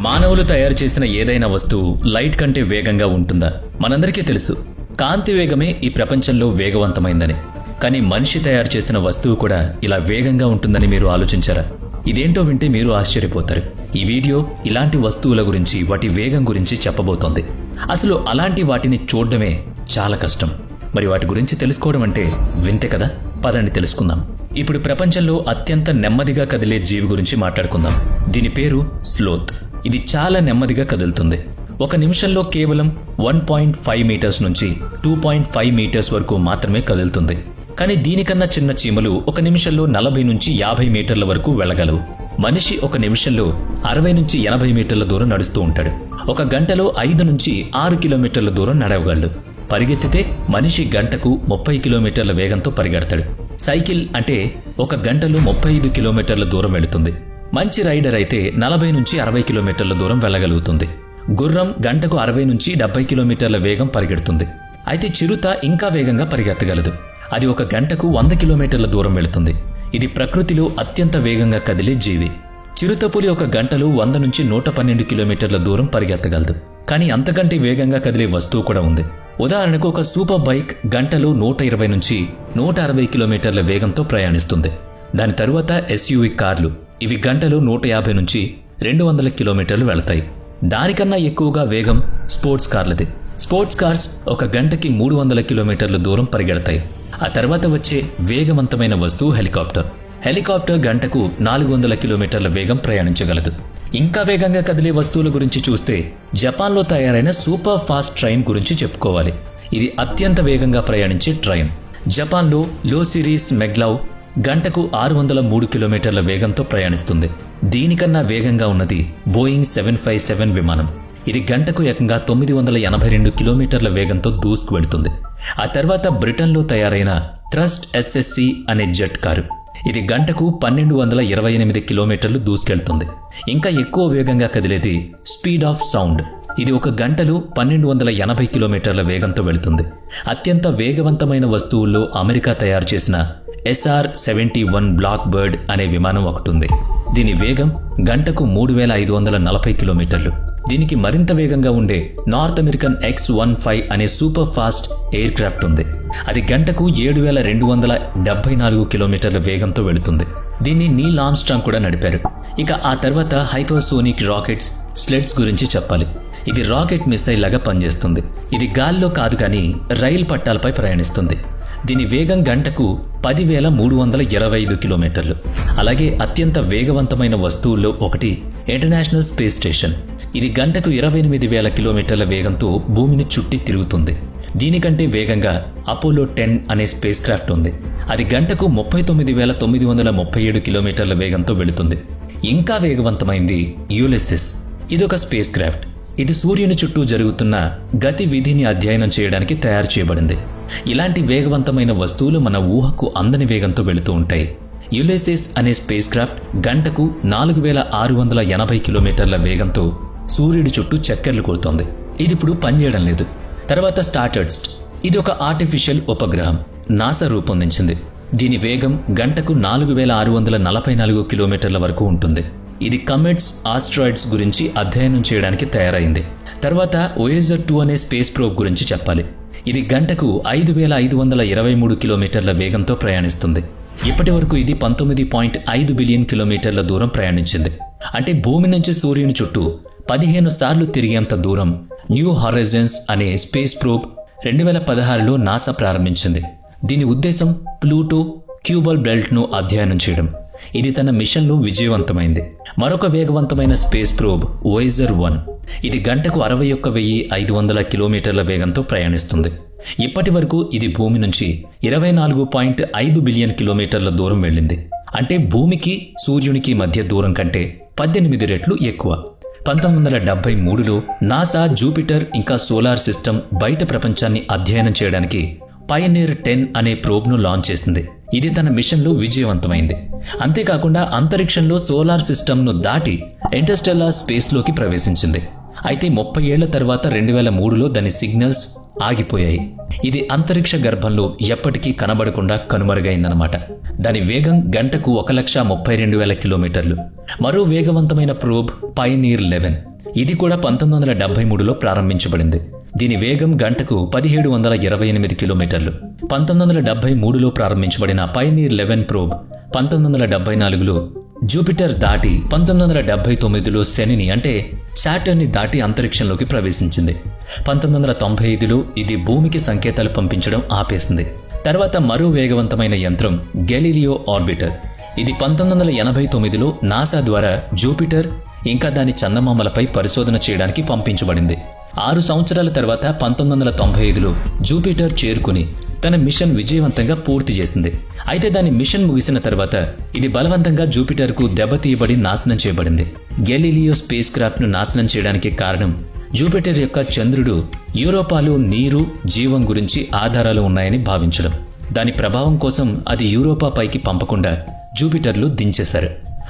మానవులు తయారు చేసిన ఏదైనా వస్తువు లైట్ కంటే వేగంగా ఉంటుందా? మనందరికీ తెలుసు, కాంతి వేగమే ఈ ప్రపంచంలో వేగవంతమైందని. కానీ మనిషి తయారు చేసిన వస్తువు కూడా ఇలా వేగంగా ఉంటుందని మీరు ఆలోచించారా? ఇదేంటో వింటే మీరు ఆశ్చర్యపోతారు. ఈ వీడియో ఇలాంటి వస్తువుల గురించి, వాటి వేగం గురించి చెప్పబోతోంది. అసలు అలాంటి వాటిని చూడడమే చాలా కష్టం. మరి వాటి గురించి తెలుసుకోవడం అంటే వింతే కదా. పదండి తెలుసుకుందాం. ఇప్పుడు ప్రపంచంలో అత్యంత నెమ్మదిగా కదిలే జీవి గురించి మాట్లాడుకుందాం. దీని పేరు స్లోత్. ఇది చాలా నెమ్మదిగా కదులుతుంది. ఒక నిమిషంలో కేవలం 1.5 మీటర్స్ నుంచి 2.5 మీటర్స్ వరకు మాత్రమే కదులుతుంది. కానీ దీనికన్నా చిన్న చీమలు ఒక నిమిషంలో 40 నుంచి 50 మీటర్ల వరకు వెళ్ళగలవు. మనిషి ఒక నిమిషంలో 60 నుంచి 80 మీటర్ల దూరం నడుస్తూ ఉంటాడు. ఒక గంటలో 5 నుంచి 6 కిలోమీటర్ల దూరం నడవగలడు. పరిగెత్తితే మనిషి గంటకు 30 కిలోమీటర్ల వేగంతో పరిగెడతాడు. సైకిల్ అంటే ఒక గంటలో 35 కిలోమీటర్ల దూరం వెళుతుంది. మంచి రైడర్ అయితే 40 నుంచి 60 కిలోమీటర్ల దూరం వెళ్ళగలుగుతుంది. గుర్రం గంటకు 60 నుంచి 70 కిలోమీటర్ల వేగం పరిగెడుతుంది. అయితే చిరుత ఇంకా వేగంగా పరిగెత్తగలదు. అది ఒక గంటకు 100 కిలోమీటర్ల దూరం వెళుతుంది. ఇది ప్రకృతిలో అత్యంత వేగంగా కదిలే జీవి. చిరుతపులి ఒక గంటలో 100 నుంచి 112 కిలోమీటర్ల దూరం పరిగెత్తగలదు. కానీ అంతకంటే వేగంగా కదిలే వస్తువు కూడా ఉంది. ఉదాహరణకు ఒక సూపర్ బైక్ గంటలో 120 నుంచి 160 కిలోమీటర్ల వేగంతో ప్రయాణిస్తుంది. దాని తరువాత ఎస్యూవీ కార్లు. ఇవి గంటలో 150 నుంచి 200 కిలోమీటర్లు వెళతాయి. దానికన్నా ఎక్కువగా వేగం స్పోర్ట్స్ కార్లది. స్పోర్ట్స్ కార్స్ ఒక గంటకి 300 కిలోమీటర్ల దూరం పరిగెడతాయి. ఆ తర్వాత వచ్చే వేగవంతమైన వస్తువు హెలికాప్టర్. హెలికాప్టర్ గంటకు 400 కిలోమీటర్ల వేగం ప్రయాణించగలదు. ఇంకా వేగంగా కదిలే వస్తువుల గురించి చూస్తే జపాన్లో తయారైన సూపర్ ఫాస్ట్ ట్రైన్ గురించి చెప్పుకోవాలి. ఇది అత్యంత వేగంగా ప్రయాణించే ట్రైన్. జపాన్లో లో సిరీస్ మెగ్లవ్ గంటకు 603 కిలోమీటర్ల వేగంతో ప్రయాణిస్తుంది. దీనికన్నా వేగంగా ఉన్నది బోయింగ్ 757 విమానం. ఇది గంటకు ఏకంగా 982 కిలోమీటర్ల వేగంతో దూసుకు వెళుతుంది. ఆ తర్వాత బ్రిటన్లో తయారైన థ్రస్ట్ ఎస్ఎస్సి అనే జెట్ కారు. ఇది గంటకు 1228 కిలోమీటర్లు దూసుకెళ్తుంది. ఇంకా ఎక్కువ వేగంగా కదిలేది స్పీడ్ ఆఫ్ సౌండ్. ఇది ఒక గంటలో 1280 కిలోమీటర్ల వేగంతో వెళుతుంది. అత్యంత వేగవంతమైన వస్తువుల్లో అమెరికా తయారు చేసిన SR-71 బ్లాక్ బర్డ్ అనే విమానం ఒకటి ఉంది. దీని వేగం గంటకు 3540 కిలోమీటర్లు. దీనికి మరింత వేగంగా ఉండే నార్త్ అమెరికన్ X-15 అనే సూపర్ ఫాస్ట్ ఎయిర్ క్రాఫ్ట్ ఉంది. అది గంటకు 7274 కిలోమీటర్ల వేగంతో వెళుతుంది. దీన్ని నీల్ ఆర్మ్స్ట్రాంగ్ కూడా నడిపారు. ఇక ఆ తర్వాత హైపర్సోనిక్ రాకెట్స్, స్లెడ్స్ గురించి చెప్పాలి. ఇది రాకెట్ మిసైల్ లాగా పనిచేస్తుంది. ఇది గాల్లో కాదు కానీ రైలు పట్టాలపై ప్రయాణిస్తుంది. దీని వేగం గంటకు 10,325 కిలోమీటర్లు. అలాగే అత్యంత వేగవంతమైన వస్తువుల్లో ఒకటి ఇంటర్నేషనల్ స్పేస్ స్టేషన్. ఇది గంటకు 28,000 కిలోమీటర్ల వేగంతో భూమిని చుట్టి తిరుగుతుంది. దీనికంటే వేగంగా అపోలో 10 అనే స్పేస్ క్రాఫ్ట్ ఉంది. అది గంటకు 39,937 కిలోమీటర్ల వేగంతో వెళుతుంది. ఇంకా వేగవంతమైంది యులిసిస్. ఇదొక స్పేస్ క్రాఫ్ట్. ఇది సూర్యుని చుట్టూ జరుగుతున్న గతి విధిని అధ్యయనం చేయడానికి తయారు చేయబడింది. ఇలాంటి వేగవంతమైన వస్తువులు మన ఊహకు అందని వేగంతో వెళుతూ ఉంటాయి. యులిసిస్ అనే స్పేస్ క్రాఫ్ట్ గంటకు 4,680 కిలోమీటర్ల వేగంతో సూర్యుడి చుట్టూ చక్కర్లు కొడుతోంది. ఇది ఇప్పుడు పనిచేయడం లేదు. తర్వాత స్టార్డస్ట్. ఇది ఒక ఆర్టిఫిషియల్ ఉపగ్రహం నాసా రూపొందించింది. దీని వేగం గంటకు 4,644 కిలోమీటర్ల వరకు ఉంటుంది. ఇది కమెట్స్, ఆస్ట్రాయిడ్స్ గురించి అధ్యయనం చేయడానికి తయారైంది. తర్వాత వోయేజర్ 2 అనే స్పేస్ ప్రోబ్ గురించి చెప్పాలి. ఇది గంటకు 5,523 కిలోమీటర్ల వేగంతో ప్రయాణిస్తుంది. ఇప్పటి వరకు ఇది 19.5 బిలియన్ కిలోమీటర్ల దూరం ప్రయాణించింది. అంటే భూమి నుంచి సూర్యుని చుట్టూ 15 సార్లు తిరిగేంత దూరం న్యూ హారైజన్స్ అనే స్పేస్ ప్రోబ్ 2016లో నాసా ప్రారంభించింది. దీని ఉద్దేశం ప్లూటో, క్యూబల్ బెల్ట్ను అధ్యయనం చేయడం. ఇది తన మిషన్లో విజయవంతమైంది. మరొక వేగవంతమైన స్పేస్ ప్రోబ్ వోయేజర్ 1. ఇది గంటకు 61,500 కిలోమీటర్ల వేగంతో ప్రయాణిస్తుంది. ఇప్పటి వరకు ఇది భూమి నుంచి 24.5 బిలియన్ కిలోమీటర్ల దూరం వెళ్ళింది. అంటే భూమికి సూర్యునికి మధ్య దూరం కంటే 18 రెట్లు ఎక్కువ. 1973లో నాసా జూపిటర్ ఇంకా సోలార్ సిస్టమ్ బయట ప్రపంచాన్ని అధ్యయనం చేయడానికి పయనీర్ 10 అనే ప్రోబ్ను లాంచ్ చేసింది. ఇది తన మిషన్లో విజయవంతమైంది. అంతేకాకుండా అంతరిక్షంలో సోలార్ సిస్టమ్ను దాటి ఇంటర్స్టెల్లార్ స్పేస్లోకి ప్రవేశించింది. అయితే 30 ఏళ్ల తర్వాత 2003లో దాని సిగ్నల్స్ ఆగిపోయాయి. ఇది అంతరిక్ష గర్భంలో ఎప్పటికీ కనబడకుండా కనుమరుగైందన్నమాట. దాని వేగం గంటకు 1,32,000 కిలోమీటర్లు. మరో వేగవంతమైన ప్రోబ్ పయనీర్ 11. ఇది కూడా 1973లో ప్రారంభించబడింది. దీని వేగం గంటకు 1728 కిలోమీటర్లు. 1973లో ప్రారంభించబడిన పైనీర్ 11 ప్రోబ్ 1974లో జూపిటర్ దాటి 1979లో శనిని అంటే శాటర్న్ని దాటి అంతరిక్షంలోకి ప్రవేశించింది. 1995లో ఇది భూమికి సంకేతాలు పంపించడం ఆపేసింది. తర్వాత మరో వేగవంతమైన యంత్రం గెలీలియో ఆర్బిటర్. ఇది 1989లో నాసా ద్వారా జూపిటర్ ఇంకా దాని చందమామలపై పరిశోధన చేయడానికి పంపించబడింది. 6 సంవత్సరాల తర్వాత 1995లో జూపిటర్ చేరుకుని తన మిషన్ విజయవంతంగా పూర్తి చేసింది. అయితే దాని మిషన్ ముగిసిన తర్వాత ఇది బలవంతంగా జూపిటర్కు దెబ్బతీయబడి నాశనం చేయబడింది. గెలీలియో స్పేస్ క్రాఫ్ట్ను నాశనం చేయడానికి కారణం జూపిటర్ యొక్క చంద్రుడు యూరోపాలో నీరు, జీవం గురించి ఆధారాలు ఉన్నాయని భావించడం. దాని ప్రభావం కోసం అది యూరోపా పైకి పంపకుండా జూపిటర్లో దించేశారు.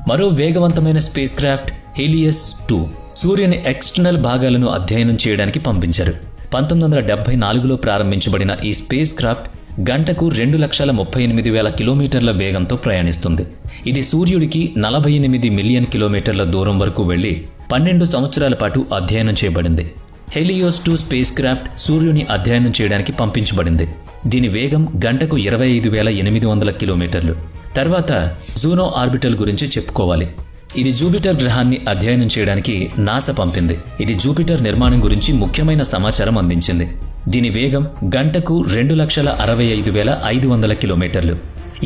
మరో వేగవంతమైన స్పేస్ క్రాఫ్ట్ హెలియస్ 2 సూర్యుని ఎక్స్టర్నల్ భాగాలను అధ్యయనం చేయడానికి పంపించారు. 1974లో ప్రారంభించబడిన ఈ స్పేస్ క్రాఫ్ట్ గంటకు 2,38,000 కిలోమీటర్ల వేగంతో ప్రయాణిస్తుంది. ఇది సూర్యుడికి 48 మిలియన్ కిలోమీటర్ల దూరం వరకు వెళ్లి 12 సంవత్సరాల పాటు అధ్యయనం చేయబడింది. హెలియోస్ 2 స్పేస్ క్రాఫ్ట్ సూర్యుని అధ్యయనం చేయడానికి పంపించబడింది. దీని వేగం గంటకు 25,800 కిలోమీటర్లు. తర్వాత జూనో ఆర్బిటల్ గురించి చెప్పుకోవాలి. ఇది జూపిటర్ గ్రహాన్ని అధ్యయనం చేయడానికి నాసా పంపింది. ఇది జూపిటర్ నిర్మాణం గురించి ముఖ్యమైన సమాచారం అందించింది. దీని వేగం గంటకు 2,65,500 కిలోమీటర్లు.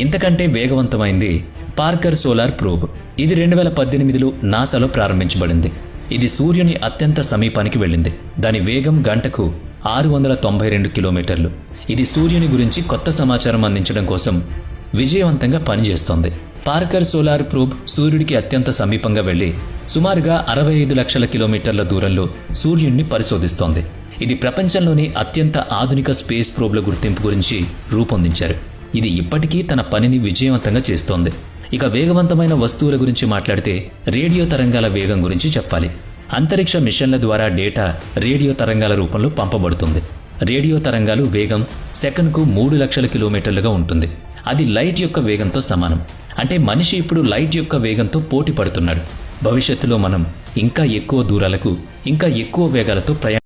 ఇంతకంటే వేగవంతమైంది పార్కర్ సోలార్ ప్రోబ్. ఇది 2018లో నాసాలో ప్రారంభించబడింది. ఇది సూర్యుని అత్యంత సమీపానికి వెళ్ళింది. దాని వేగం గంటకు 692 కిలోమీటర్లు. ఇది సూర్యుని గురించి కొత్త సమాచారం అందించడం కోసం విజయవంతంగా పనిచేస్తోంది. పార్కర్ సోలార్ ప్రోబ్ సూర్యుడికి అత్యంత సమీపంగా వెళ్లి సుమారుగా 65 లక్షల కిలోమీటర్ల దూరంలో సూర్యుడిని పరిశోధిస్తోంది. ఇది ప్రపంచంలోని అత్యంత ఆధునిక స్పేస్ ప్రోబ్ల గుర్తింపు గురించి రూపొందించారు. ఇది ఇప్పటికీ తన పనిని విజయవంతంగా చేస్తోంది. ఇక వేగవంతమైన వస్తువుల గురించి మాట్లాడితే రేడియో తరంగాల వేగం గురించి చెప్పాలి. అంతరిక్ష మిషన్ల ద్వారా డేటా రేడియో తరంగాల రూపంలో పంపబడుతుంది. రేడియో తరంగాలు వేగం సెకనుకు 3 లక్షల కిలోమీటర్లుగా ఉంటుంది. అది లైట్ యొక్క వేగంతో సమానం. అంటే మనిషి ఇప్పుడు లైట్ యొక్క వేగంతో పోటీ పడుతున్నాడు. భవిష్యత్తులో మనం ఇంకా ఎక్కువ దూరాలకు, ఇంకా ఎక్కువ వేగాలతో